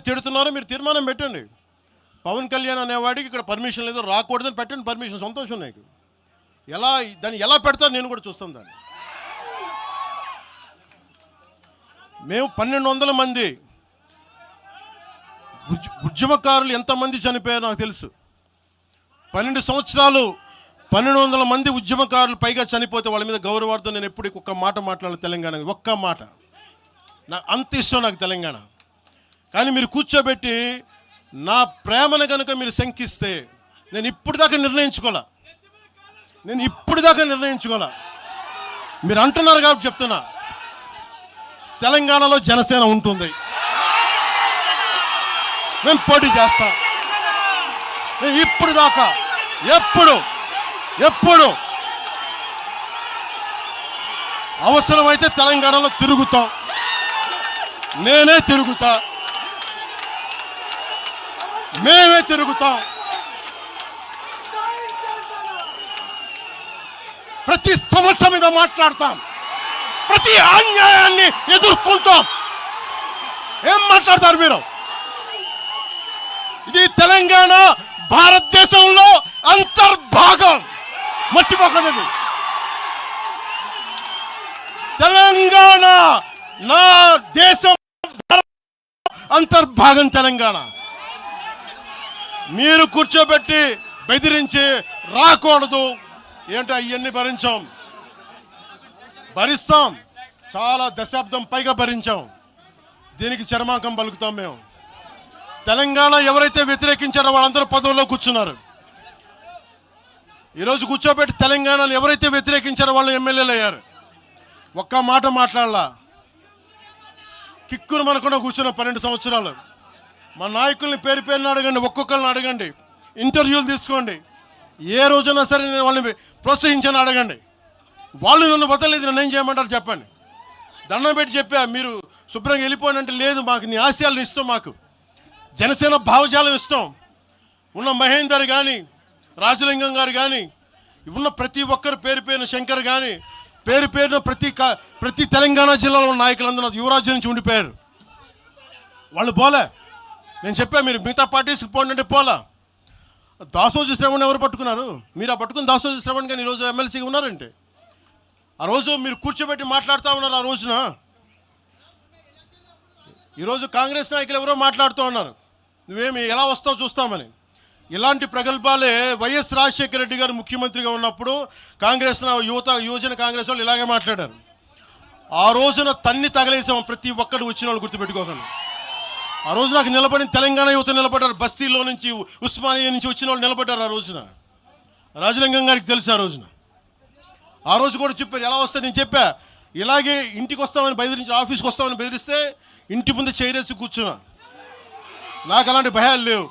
తిడుతున్నారో మీరు తీర్మానం పెట్టండి. పవన్ కళ్యాణ్ అనేవాడికి ఇక్కడ పర్మిషన్ లేదు, రాకూడదని పెట్టండి పర్మిషన్, సంతోషం నాకు. దాన్ని ఎలా పెడతారో నేను కూడా చూస్తాను దాన్ని. మేము 1200 మంది ఉద్యమకారులు ఎంతమంది చనిపోయారో నాకు తెలుసు. 12 సంవత్సరాలు 1200 మంది ఉద్యమకారులు పైగా చనిపోతే వాళ్ళ మీద గౌరవార్థం నేను ఎప్పుడు ఒక్క మాట మాట్లాడాలి తెలంగాణ, ఒక్క మాట. అంత ఇష్టం నాకు తెలంగాణ. కానీ మీరు కూర్చోబెట్టి నా ప్రేమను కనుక మీరు శంకిస్తే నేను ఇప్పుడు దాకా నిర్ణయించుకోలే. మీరు అంటున్నారు కాబట్టి చెప్తున్నా, తెలంగాణలో జనసేన ఉంటుంది, మేము పోటీ చేస్తాం. నేను ఇప్పుడు దాకా ఎప్పుడు అవసరమైతే తెలంగాణలో తిరుగుతాం, నేనే తిరుగుతా, మేమే తిరుగుతాం. ప్రతి సమస్య మీద మాట్లాడతాం, ప్రతి అన్యాయాన్ని ఎదుర్కొంటాం. ఏం మాట్లాడతారు మీరు? ఇది తెలంగాణ భారతదేశంలో అంతర్భాగం, మర్చిపోకండి. తెలంగాణ నా దేశం అంతర్భాగం తెలంగాణ. మీరు కూర్చోబెట్టి బెదిరించి రాకూడదు ఏంటో అవన్నీ భరిస్తాం. చాలా దశాబ్దం పైగా భరించాం. దీనికి చర్మాంకం పలుకుతాం మేము. తెలంగాణ ఎవరైతే వ్యతిరేకించారో వాళ్ళందరూ పదవుల్లో కూర్చున్నారు. ఈరోజు కూర్చోబెట్టి తెలంగాణను ఎవరైతే వ్యతిరేకించారో వాళ్ళు ఎమ్మెల్యేలు అయ్యారు. ఒక్క మాట మాట్లాడాల, కిక్కురు మనకుండా కూర్చున్న 12 సంవత్సరాలు. మా నాయకుల్ని పేరు పేరుని అడగండి, ఒక్కొక్కరిని అడగండి, ఇంటర్వ్యూలు తీసుకోండి. ఏ రోజునా సరే నేను వాళ్ళని ప్రోత్సహించాను అడగండి. వాళ్ళు నన్ను వదలలేదు, నన్ను ఏం చేయమంటారు చెప్పండి. దండం పెట్టి చెప్పా, మీరు శుభ్రంగా వెళ్ళిపోండి అంటే లేదు, మాకు నీ ఆశయాలు ఇష్టం, మాకు జనసేన భావజాలం ఇష్టం. ఉన్న మహేందర్ కానీ, రాజలింగం గారు కానీ, ఉన్న ప్రతి ఒక్కరు పేరు పేరున, శంకర్ కానీ పేరు పేరున ప్రతి తెలంగాణ జిల్లాలో ఉన్న నాయకులందరూ యువరాజ్యం నుంచి ఉండిపోయారు. వాళ్ళు పోలే. నేను చెప్పా మీరు మిగతా పార్టీస్కి పోండి అంటే పోలా. దాసోజు శ్రవణ్ ఎవరు పట్టుకున్నారు? మీరు ఆ పట్టుకుని దాసోజు శ్రవణ్ కానీ ఈరోజు ఎమ్మెల్సీగా ఉన్నారంటే, ఆ రోజు మీరు కూర్చోబెట్టి మాట్లాడుతూ ఉన్నారు. ఆ రోజున ఈరోజు కాంగ్రెస్ నాయకులు ఎవరో మాట్లాడుతూ ఉన్నారు, నువ్వేమి ఎలా వస్తావు చూస్తామని. ఇలాంటి ప్రగల్భాలే వైఎస్ రాజశేఖర రెడ్డి గారు ముఖ్యమంత్రిగా ఉన్నప్పుడు కాంగ్రెస్ యువజన కాంగ్రెస్ వాళ్ళు ఇలాగే మాట్లాడారు. ఆ రోజున తన్ని తగలేసాం ప్రతి ఒక్కరు వచ్చిన వాళ్ళు, గుర్తుపెట్టుకోకండి. ఆ రోజు నాకు నిలబడిన తెలంగాణ యువత నిలబడ్డారు, బస్తీలో నుంచి ఉస్మానియా నుంచి వచ్చిన వాళ్ళు నిలబడ్డారు. ఆ రోజున రాజలింగం గారికి తెలుసు. ఆ రోజు కూడా చెప్పారు ఎలా వస్తే. నేను చెప్పా ఇలాగే ఇంటికి వస్తామని బెదిరించి, ఆఫీస్కి వస్తామని బెదిరిస్తే ఇంటి ముందు చైరేసి కూర్చున్నా. నాకు అలాంటి భయాలు లేవు.